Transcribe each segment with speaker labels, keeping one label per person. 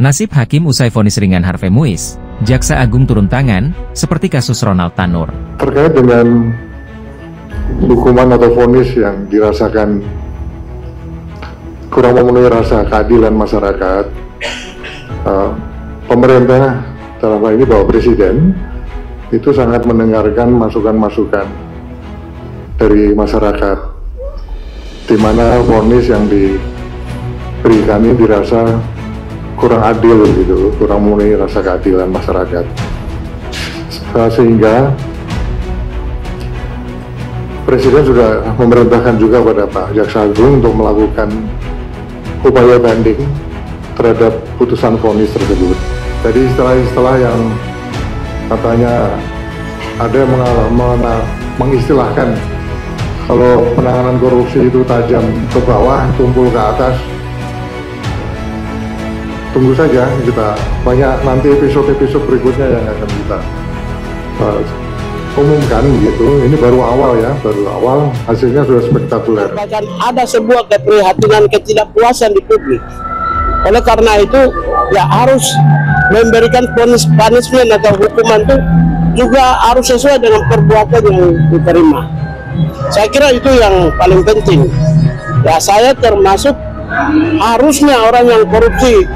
Speaker 1: Nasib hakim usai vonis ringan Harvey Muiz, Jaksa Agung turun tangan, seperti kasus Ronald Tanur.
Speaker 2: Terkait dengan hukuman atau vonis yang dirasakan kurang memenuhi rasa keadilan masyarakat, pemerintah dalam hal ini Bapak Presiden itu sangat mendengarkan masukan-masukan dari masyarakat, di mana vonis yang diberikan ini dirasa kurang adil gitu, kurang memenuhi rasa keadilan masyarakat, sehingga Presiden sudah memerintahkan juga pada Pak Jaksa Agung untuk melakukan upaya banding terhadap putusan vonis tersebut. Jadi istilah-istilah yang katanya ada yang mengistilahkan kalau penanganan korupsi itu tajam ke bawah, tumpul ke atas. Tunggu saja, kita banyak nanti episode-episode berikutnya yang akan kita umumkan gitu. Ini baru awal ya, baru awal, hasilnya sudah spektakuler.
Speaker 3: Bahkan ada sebuah keprihatinan, ketidakpuasan di publik. Oleh karena itu ya harus memberikan punishment atau hukuman itu juga harus sesuai dengan perbuatan yang diterima. Saya kira itu yang paling penting. Ya saya termasuk harusnya orang yang korupsi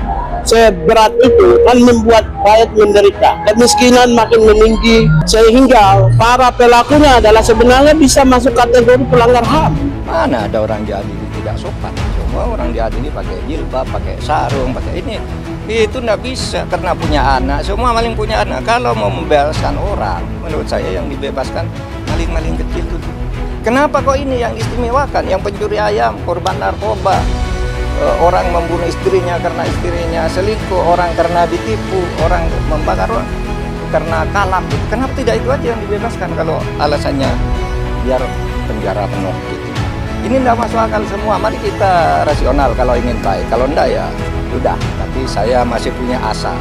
Speaker 3: seberat itu kan membuat rakyat menderita, kemiskinan makin meninggi, sehingga para pelakunya adalah sebenarnya bisa masuk kategori pelanggar HAM.
Speaker 4: Mana ada orang diadili tidak sopan? Semua orang diadili pakai jilbab, pakai sarung, pakai ini. Itu nggak bisa karena punya anak. Semua maling punya anak. Kalau mau membebaskan orang, menurut saya yang dibebaskan maling-maling kecil itu. Kenapa kok ini yang istimewakan? Yang pencuri ayam, korban narkoba, orang membunuh istrinya karena istrinya selingkuh, orang karena ditipu, orang membakar orang karena kalap. Kenapa tidak itu aja yang dibebaskan kalau alasannya biar penjara penuh gitu? Ini tidak masuk akal semua. Mari kita rasional kalau ingin baik. Kalau enggak ya sudah. Tapi saya masih punya asa.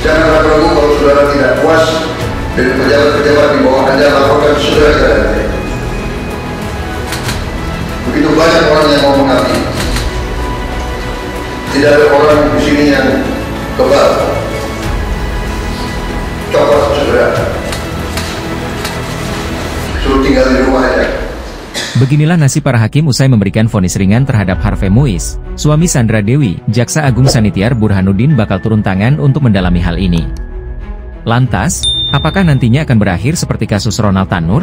Speaker 5: Jangan ragu kalau saudara tidak puas dengan pejabat-pejabat di bawah Anda, laporkan saudara ke Anda. Begitu banyak orang yang mau mengabdi. Tidak ada orang di sini yang kebal. Copot segera. Suruh tinggal di rumah aja.
Speaker 1: Beginilah nasib para hakim usai memberikan vonis ringan terhadap Harvey Muiz, suami Sandra Dewi. Jaksa Agung Sanitiar Burhanuddin bakal turun tangan untuk mendalami hal ini. Lantas, apakah nantinya akan berakhir seperti kasus Ronald Tanur?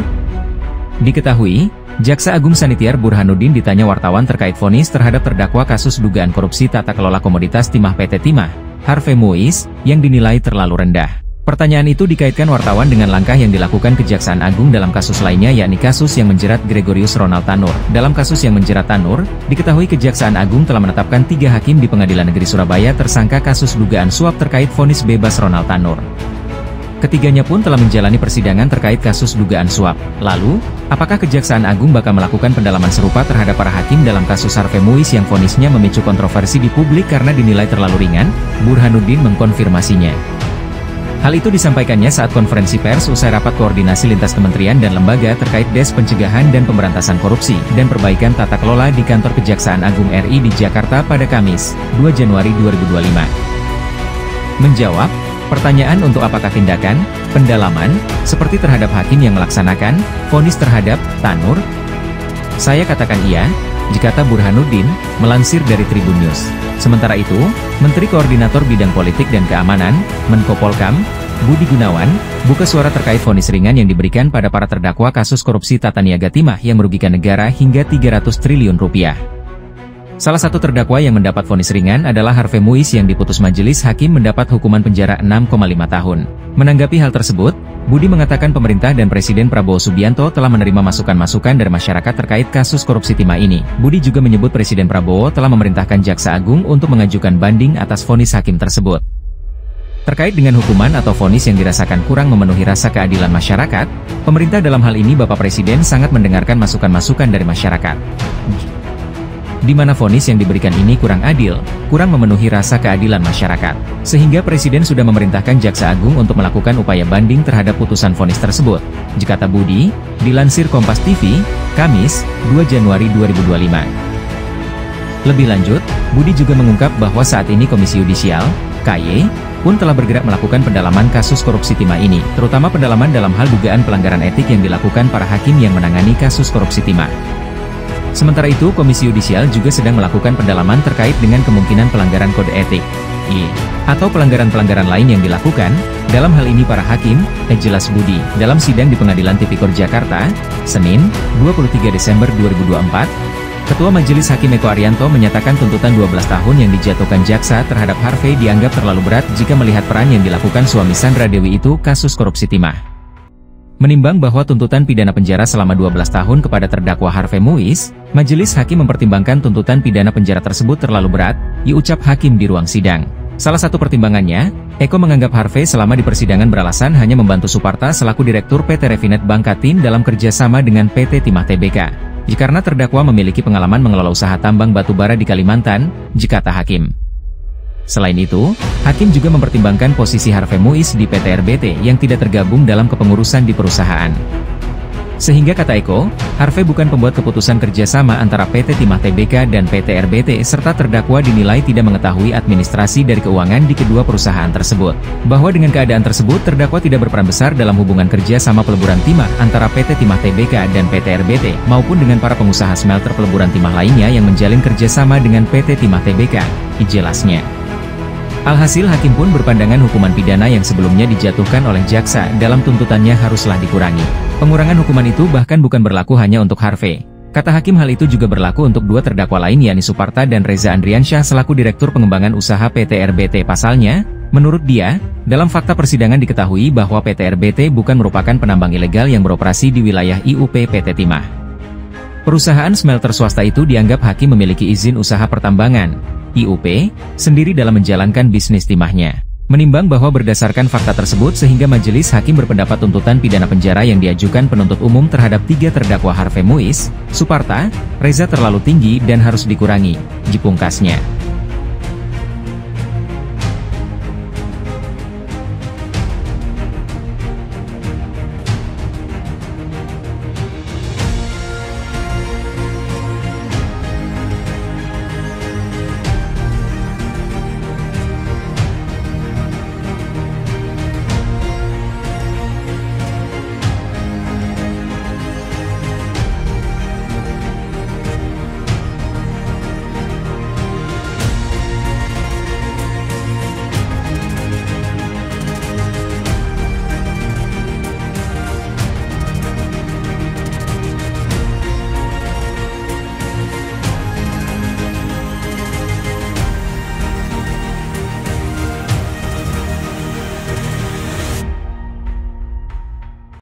Speaker 1: Diketahui, Jaksa Agung Sanitiar Burhanuddin ditanya wartawan terkait vonis terhadap terdakwa kasus dugaan korupsi tata kelola komoditas timah PT Timah, Harvey Muiz, yang dinilai terlalu rendah. Pertanyaan itu dikaitkan wartawan dengan langkah yang dilakukan Kejaksaan Agung dalam kasus lainnya, yakni kasus yang menjerat Gregorius Ronald Tanur. Dalam kasus yang menjerat Tanur, diketahui Kejaksaan Agung telah menetapkan 3 hakim di Pengadilan Negeri Surabaya tersangka kasus dugaan suap terkait vonis bebas Ronald Tanur. Ketiganya pun telah menjalani persidangan terkait kasus dugaan suap. Lalu, apakah Kejaksaan Agung bakal melakukan pendalaman serupa terhadap para hakim dalam kasus Harvey Muiz yang vonisnya memicu kontroversi di publik karena dinilai terlalu ringan? Burhanuddin mengkonfirmasinya. Hal itu disampaikannya saat konferensi pers usai rapat koordinasi lintas kementerian dan lembaga terkait Des Pencegahan dan Pemberantasan Korupsi dan Perbaikan Tata Kelola di Kantor Kejaksaan Agung RI di Jakarta pada Kamis, 2 Januari 2025. Menjawab pertanyaan untuk apakah tindakan, pendalaman, seperti terhadap hakim yang melaksanakan vonis terhadap Tanur? Saya katakan iya, dikata Burhanuddin, melansir dari Tribun News. Sementara itu, Menteri Koordinator Bidang Politik dan Keamanan, Menko Polkam, Budi Gunawan, buka suara terkait vonis ringan yang diberikan pada para terdakwa kasus korupsi tata niaga timah yang merugikan negara hingga 300 triliun rupiah. Salah satu terdakwa yang mendapat vonis ringan adalah Harvey Muiz yang diputus majelis hakim mendapat hukuman penjara 6,5 tahun. Menanggapi hal tersebut, Budi mengatakan pemerintah dan Presiden Prabowo Subianto telah menerima masukan-masukan dari masyarakat terkait kasus korupsi timah ini. Budi juga menyebut Presiden Prabowo telah memerintahkan Jaksa Agung untuk mengajukan banding atas vonis hakim tersebut. Terkait dengan hukuman atau vonis yang dirasakan kurang memenuhi rasa keadilan masyarakat, pemerintah dalam hal ini Bapak Presiden sangat mendengarkan masukan-masukan dari masyarakat. Di mana vonis yang diberikan ini kurang adil, kurang memenuhi rasa keadilan masyarakat. Sehingga Presiden sudah memerintahkan Jaksa Agung untuk melakukan upaya banding terhadap putusan vonis tersebut. Kata Budi, dilansir Kompas TV, Kamis, 2 Januari 2025. Lebih lanjut, Budi juga mengungkap bahwa saat ini Komisi Yudisial, KY, pun telah bergerak melakukan pendalaman kasus korupsi timah ini, terutama pendalaman dalam hal dugaan pelanggaran etik yang dilakukan para hakim yang menangani kasus korupsi timah. Sementara itu, Komisi Yudisial juga sedang melakukan pendalaman terkait dengan kemungkinan pelanggaran kode etik, atau pelanggaran-pelanggaran lain yang dilakukan, dalam hal ini para hakim, jelas Budi, dalam sidang di Pengadilan Tipikor Jakarta, Senin, 23 Desember 2024, Ketua Majelis Hakim Eko Arianto menyatakan tuntutan 12 tahun yang dijatuhkan jaksa terhadap Harvey dianggap terlalu berat jika melihat peran yang dilakukan suami Sandra Dewi itu kasus korupsi timah. Menimbang bahwa tuntutan pidana penjara selama 12 tahun kepada terdakwa Harvey Muiz, Majelis Hakim mempertimbangkan tuntutan pidana penjara tersebut terlalu berat, diucap hakim di ruang sidang. Salah satu pertimbangannya, Eko menganggap Harvey selama di persidangan beralasan hanya membantu Suparta selaku Direktur PT Refinet Bangkatin dalam kerjasama dengan PT Timah Tbk. Karena terdakwa memiliki pengalaman mengelola usaha tambang batu bara di Kalimantan, kata hakim. Selain itu, hakim juga mempertimbangkan posisi Harvey Muiz di PT RBT yang tidak tergabung dalam kepengurusan di perusahaan. Sehingga kata Eko, Harvey bukan pembuat keputusan kerjasama antara PT Timah Tbk dan PT RBT serta terdakwa dinilai tidak mengetahui administrasi dari keuangan di kedua perusahaan tersebut. Bahwa dengan keadaan tersebut terdakwa tidak berperan besar dalam hubungan kerja sama peleburan timah antara PT Timah Tbk dan PT RBT maupun dengan para pengusaha smelter peleburan timah lainnya yang menjalin kerjasama dengan PT Timah Tbk, jelasnya. Alhasil hakim pun berpandangan hukuman pidana yang sebelumnya dijatuhkan oleh jaksa dalam tuntutannya haruslah dikurangi. Pengurangan hukuman itu bahkan bukan berlaku hanya untuk Harvey. Kata hakim hal itu juga berlaku untuk dua terdakwa lain yakni Suparta dan Reza Andriansyah selaku Direktur Pengembangan Usaha PT RBT. Pasalnya, menurut dia, dalam fakta persidangan diketahui bahwa PT RBT bukan merupakan penambang ilegal yang beroperasi di wilayah IUP PT Timah. Perusahaan smelter swasta itu dianggap hakim memiliki izin usaha pertambangan, IUP, sendiri dalam menjalankan bisnis timahnya. Menimbang bahwa berdasarkan fakta tersebut sehingga majelis hakim berpendapat tuntutan pidana penjara yang diajukan penuntut umum terhadap tiga terdakwa Harvey Muiz, Suparta, Reza terlalu tinggi dan harus dikurangi, pungkasnya.